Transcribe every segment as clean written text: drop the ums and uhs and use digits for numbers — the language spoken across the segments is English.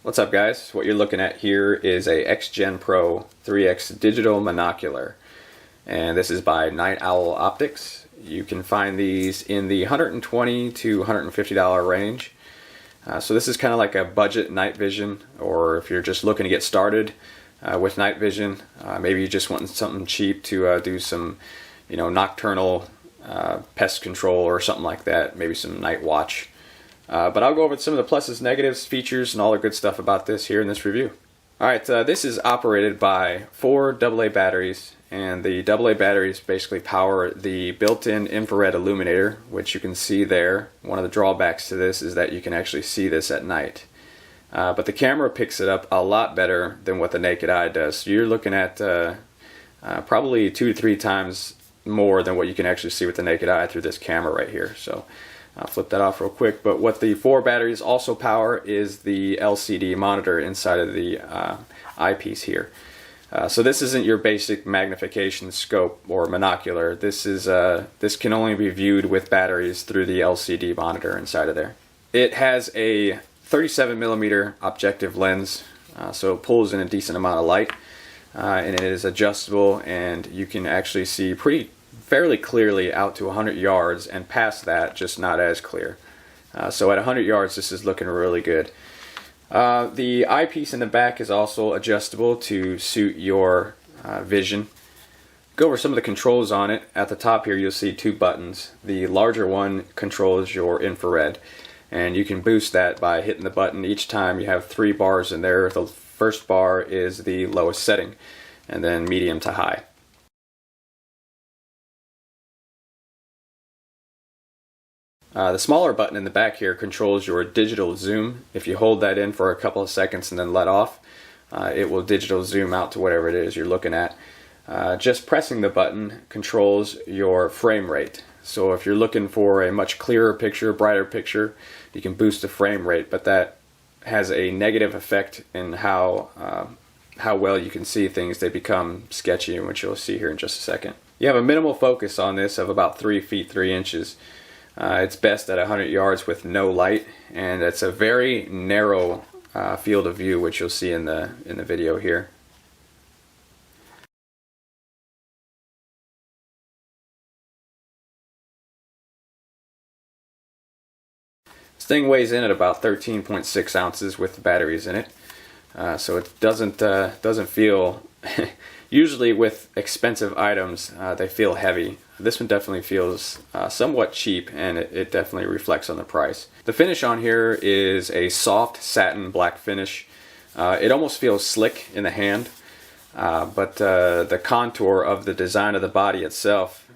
What's up, guys? What you're looking at here is a Xgen Pro 3X digital monocular, and this is by Night Owl Optics. You can find these in the $120 to $150 range. So this is kind of like a budget night vision, or if you're just looking to get started with night vision, maybe you just want something cheap to do some, nocturnal pest control or something like that, maybe some night watch. But I'll go over some of the pluses, negatives, features, and all the good stuff about this here in this review. Alright, this is operated by 4 AA batteries, and the AA batteries basically power the built-in infrared illuminator, which you can see there. One of the drawbacks to this is that you can actually see this at night. But the camera picks it up a lot better than what the naked eye does. So you're looking at probably 2 to 3 times more than what you can actually see with the naked eye through this camera right here. So I'll flip that off real quick. But what the 4 batteries also power is the LCD monitor inside of the eyepiece here. So this isn't your basic magnification scope or monocular. This can only be viewed with batteries through the LCD monitor inside of there. It has a 37mm objective lens, so it pulls in a decent amount of light, and it is adjustable, and you can actually see fairly clearly out to 100 yards, and past that just not as clear. So at 100 yards this is looking really good. The eyepiece in the back is also adjustable to suit your vision. Go over some of the controls on it. At the top here you'll see 2 buttons. The larger one controls your infrared, and you can boost that by hitting the button each time. You have 3 bars in there. The first bar is the lowest setting, and then medium to high. The smaller button in the back here controls your digital zoom. If you hold that in for a couple of seconds and then let off, it will digital zoom out to whatever it is you're looking at. Just pressing the button controls your frame rate. So if you're looking for a much clearer picture, brighter picture, you can boost the frame rate, but that has a negative effect in how well you can see things. They become sketchy, which you'll see here in just a second. You have a minimal focus on this of about 3 feet 3 inches. It's best at 100 yards with no light, and it's a very narrow field of view, which you'll see in the video here. This thing weighs in at about 13.6 ounces with the batteries in it, so it doesn't feel. Usually with expensive items, they feel heavy. This one definitely feels somewhat cheap, and it definitely reflects on the price. The finish on here is a soft satin black finish. It almost feels slick in the hand, but the contour of the design of the body itself,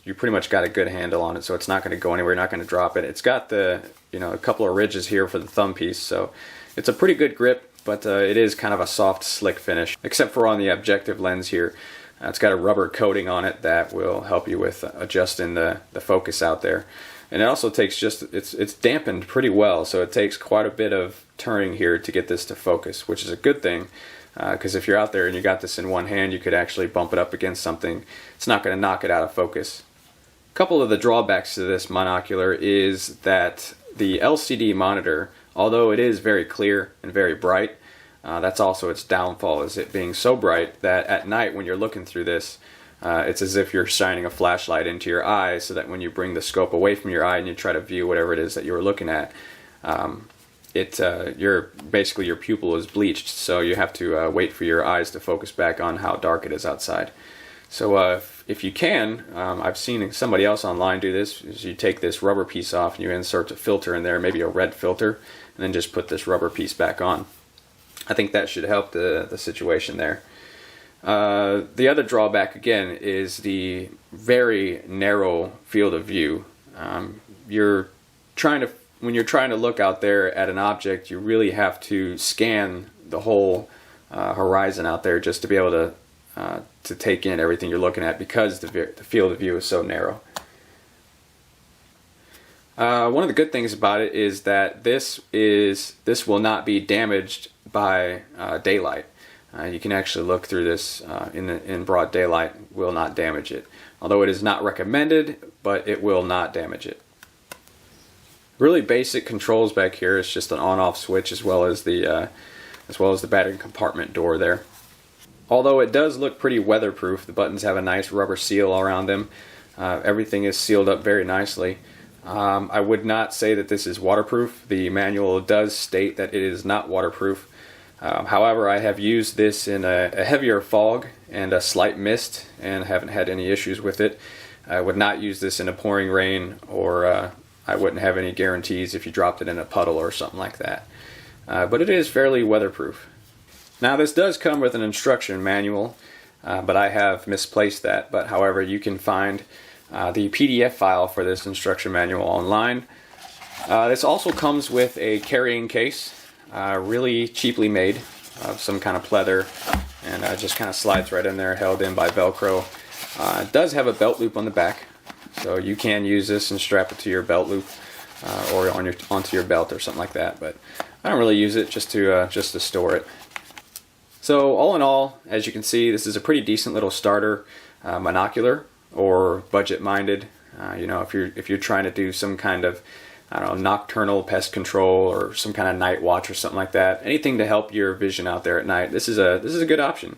you pretty much got a good handle on it, so it's not going to go anywhere. You're not going to drop it. It's got a couple of ridges here for the thumb piece, so it's a pretty good grip. But it is kind of a soft, slick finish, except for on the objective lens here. It's got a rubber coating on it that will help you with adjusting the focus out there. And it also takes it's dampened pretty well, so it takes quite a bit of turning here to get this to focus, which is a good thing, because if you're out there and you got this in one hand, you could actually bump it up against something. It's not going to knock it out of focus. A couple of the drawbacks to this monocular is that the LCD monitor, although it is very clear and very bright, that's also its downfall, is it being so bright that at night when you're looking through this, it's as if you're shining a flashlight into your eye, so that when you bring the scope away from your eye and you try to view whatever it is that you were looking at, basically your pupil is bleached, so you have to wait for your eyes to focus back on how dark it is outside. So if you can, I've seen somebody else online do this, is you take this rubber piece off and you insert a filter in there, maybe a red filter, and then just put this rubber piece back on. I think that should help the situation there. The other drawback again is the very narrow field of view. When you're trying to look out there at an object, you really have to scan the whole horizon out there just to be able to take in everything you're looking at, because the field of view is so narrow. One of the good things about it is that this will not be damaged by daylight. You can actually look through this in broad daylight, will not damage it. Although it is not recommended, but it will not damage it. Really basic controls back here. It's just an on-off switch as well as the battery compartment door there. Although it does look pretty weatherproof, the buttons have a nice rubber seal around them. Everything is sealed up very nicely. I would not say that this is waterproof. The manual does state that it is not waterproof. However, I have used this in a heavier fog and a slight mist and haven't had any issues with it. I would not use this in a pouring rain, or I wouldn't have any guarantees if you dropped it in a puddle or something like that. But it is fairly weatherproof. Now this does come with an instruction manual, but I have misplaced that. But however, you can find the PDF file for this instruction manual online. This also comes with a carrying case, really cheaply made, of some kind of pleather, and just kind of slides right in there, held in by Velcro. It does have a belt loop on the back, so you can use this and strap it to your belt loop or onto your belt or something like that. But I don't really use it, just to store it. So all in all, as you can see, this is a pretty decent little starter monocular or budget-minded. You know, if you're trying to do some kind of, I don't know, nocturnal pest control or some kind of night watch or something like that, anything to help your vision out there at night, this is a good option.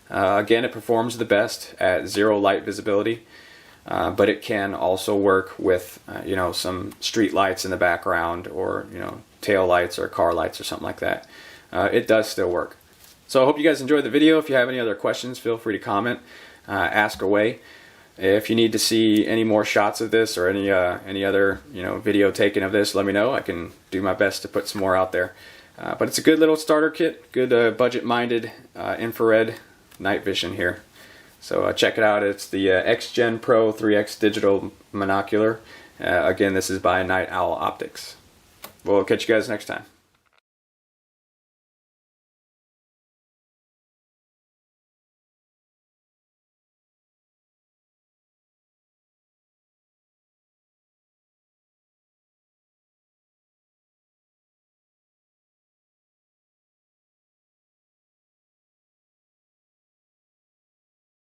Again, it performs the best at zero light visibility, but it can also work with you know, some street lights in the background, or you know, tail lights or car lights or something like that. It does still work. So I hope you guys enjoyed the video. If you have any other questions, feel free to comment, ask away. If you need to see any more shots of this or any other, you know, video taken of this, let me know. I can do my best to put some more out there. But it's a good little starter kit, good budget-minded infrared night vision here. So check it out. It's the Xgen Pro 3X digital monocular. Again, this is by Night Owl Optics. We'll catch you guys next time.